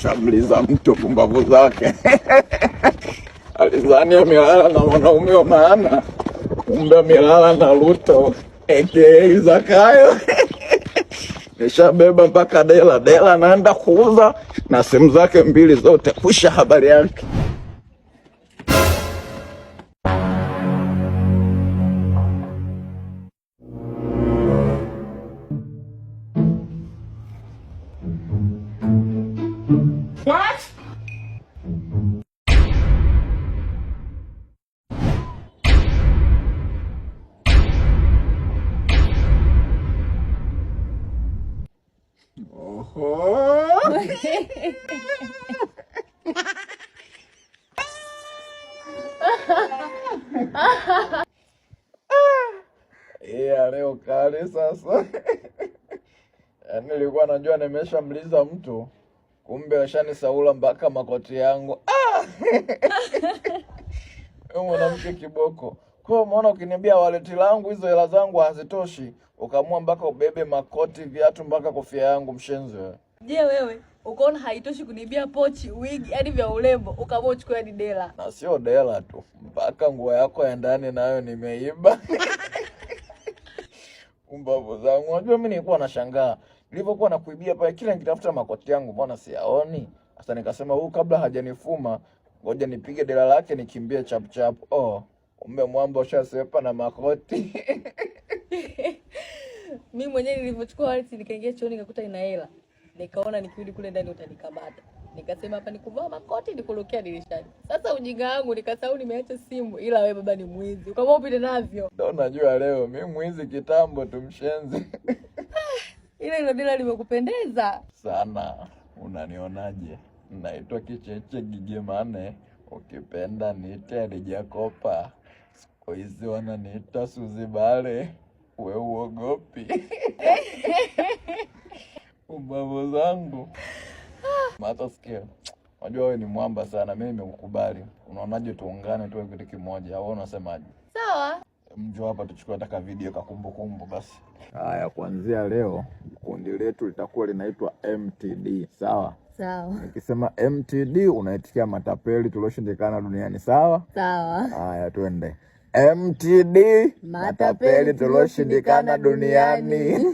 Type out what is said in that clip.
Shamliza mtu pumbavu zake. Alizani amelala na mwanaume wa maana, kumbe amelala na Ruto aka Zakayo. Nishabeba mpaka dela naenda kuuza na simu zake mbili zote, kusha habari yake. What? Yeah, leo kali sasa. Nilikuwa najua nimeshamliza mtu, kumbe ashanisaula mpaka makoti yangu. Mwanamke kiboko. Kwa umeona, ukiniambia wallet langu hizo hela zangu hazitoshi, ukaamua mpaka ubebe makoti, viatu mpaka kofia yangu, mshenzi wewe. Je, wewe ukaona haitoshi kunibia pochi, wig, hadi vya urembo, ukaamua uchukue hadi dela? Na sio dela tu, mpaka nguo yako ya ndani nayo nimeiba. Umbavu zangu. Unajua mimi nilikuwa nashangaa nilipokuwa nakuibia pale, kila nikitafuta makoti yangu mbona siyaoni. Sasa nikasema huyu kabla hajanifuma, ngoja nipige dela lake nikimbie chap chap. Kumbe mwamba ushasepa na makoti. Mimi mwenyewe nilipochukua wallet nikaingia chooni nikakuta ina hela. Nikaona nikirudi kule ndani utanikamata. Nikasema hapa nikuvaa makoti nikulokea dirishani. Sasa ujinga wangu nikasahau nimeacha simu, ila wewe baba ni mwizi. Ukaamua upite navyo. Ndio najua leo mimi mwizi kitambo tumshenzi. Ile dela limekupendeza sana. Unanionaje? Naitwa Kicheche Gigimane. Ukipenda niite Alijakopa. Siku hizi wananiita Suzibale. We uogopi? Umbavu zangu. Mata sikia. Unajua wewe ni mwamba sana, mimi nimekukubali. Unaonaje tuungane tuwe kitu kimoja, au unasemaje? sawa. Njoo hapa tuchukue hata video ka kumbukumbu basi. Haya, kuanzia leo kundi letu litakuwa linaitwa MTD, sawa? Sawa. Nikisema MTD unaitikia matapeli tulioshindikana duniani, sawa? Sawa. Haya, twende. MTD, matapeli tulioshindikana duniani.